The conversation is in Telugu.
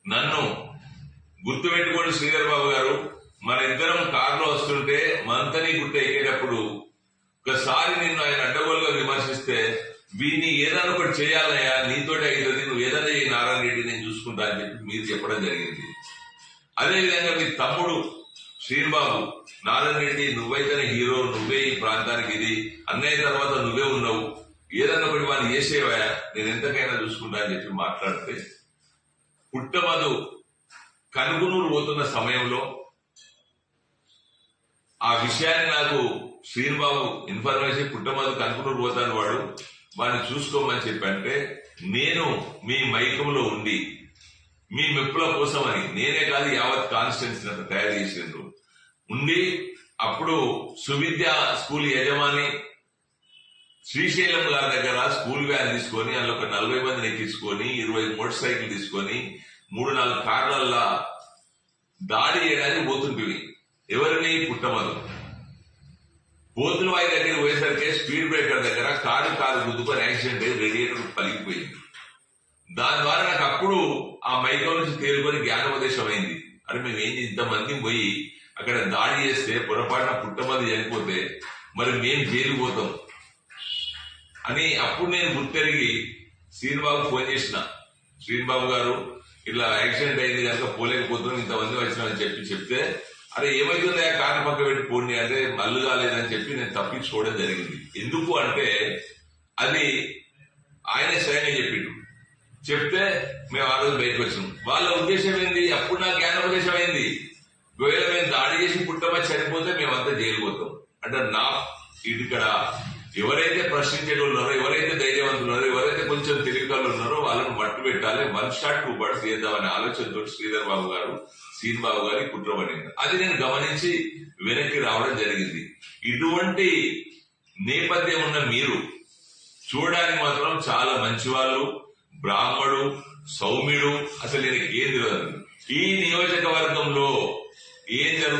నన్ను గుర్తుపెట్టుకోండి శ్రీధర్ బాబు గారు, మన ఇద్దరం కారులో వస్తుంటే మంతని గుట్ట ఎక్కేటప్పుడు ఒకసారి నిన్ను ఆయన అడ్డగోలుగా విమర్శిస్తే వీడిని ఏదైనా ఒకటి చేయాలయ్యా, నీతోటి అవుతుంది, నువ్వు ఏదైనా చేయి నారాయణ రెడ్డి, నేను చూసుకుంటా అని చెప్పి మీరు చెప్పడం జరిగింది. అదేవిధంగా మీ తమ్ముడు శ్రీనిబాబు, నారాయణ రెడ్డి నువ్వైతేనే హీరో, నువ్వే ఈ ప్రాంతానికి ఇది, అన్నయ్య తర్వాత నువ్వే ఉన్నావు, ఏదన్నా ఒకటి వాళ్ళు చేసేవా, నేను ఎంతకైనా చూసుకుంటా అని చెప్పి మాట్లాడితే పుట్టమధు కనుగునూరు పోతున్న సమయంలో ఆ విషయాన్ని నాకు శ్రీనిబాబు ఇన్ఫర్మేషన్, పుట్టమధు కనుగునూరు పోతాను వాడిని చూసుకోమని చెప్పంటే నేను మీ మైకంలో ఉండి మీ మెప్పుల కోసమని, నేనే కాదు యావత్ కాన్స్టిట్యున్సీ తయారు చేసిండ్రు ఉండి, అప్పుడు సువిద్య స్కూల్ యజమాని శ్రీశైలం గారి దగ్గర స్కూల్ వ్యాన్ తీసుకొని అందులో ఒక 40 మందిని ఎక్కించుకొని 20 మోటార్ సైకిల్ తీసుకొని 3-4 కార్లల్లా దాడి చేయడానికి పోతుంటివి. ఎవరిని? పుట్టమధు. పోతులవాయి దగ్గర పోయేసరికి స్పీడ్ బ్రేకర్ దగ్గర కారు గుద్దుకొని యాక్సిడెంట్ అయ్యి రేడియేటర్ పలిగిపోయింది. దాని ద్వారా నాకు అప్పుడు ఆ మైకం నుంచి తేలుకొని జ్ఞానోపదేశం అయింది. అరే మేము ఇంతమంది పోయి అక్కడ దాడి చేస్తే పొరపాటున పుట్టమధు చనిపోతే మరి మేము జైలు పోతాం అని అప్పుడు నేను గుర్తెరిగి శ్రీనిబాబు ఫోన్ చేసిన, శ్రీనిబాబు గారు ఇట్లా యాక్సిడెంట్ అయింది కనుక పోలేకపోతున్నాం, ఇంతమంది వచ్చినామని చెప్తే అరే ఏమైతుందా కారు పక్క పెట్టి పోండి అంటే మల్లు కాలేదని చెప్పి నేను తప్పించుకోవడం జరిగింది. ఎందుకు అంటే అది ఆయనే స్వయంగా చెప్తే మేము ఆ రోజు బయటకు వచ్చినాం. వాళ్ళ ఉద్దేశం ఏంది? అప్పుడు నాకు జ్ఞానోపదేశం అయింది, ఒకవేళ మేము దాడి చేసి పుట్టమధు చనిపోతే మేమంతా జైలు పోతాం అంటే నా ఇక్కడ ఎవరైతే ప్రశ్నించేటోళ్ళు ఉన్నారో, ఎవరైతే ధైర్యవంతులు ఉన్నారో, ఎవరైతే కొంచెం తెలివికలు ఉన్నారో వాళ్ళని మట్టు పెట్టాలి, 1 షాట్ 2 బర్డ్స్ చేద్దామనే ఆలోచనతో శ్రీధర్ బాబు గారు, సీన్ బాబు గారి కుట్ర పడింది. అది నేను గమనించి వెనక్కి రావడం జరిగింది. ఇటువంటి నేపథ్యం ఉన్న మీరు చూడడానికి మాత్రం చాలా మంచివాళ్ళు, బ్రాహ్మడు, సౌమ్యుడు, అసలు నేను ఏం తెలియదు. ఈ నియోజకవర్గంలో ఏం జరుగుతుంది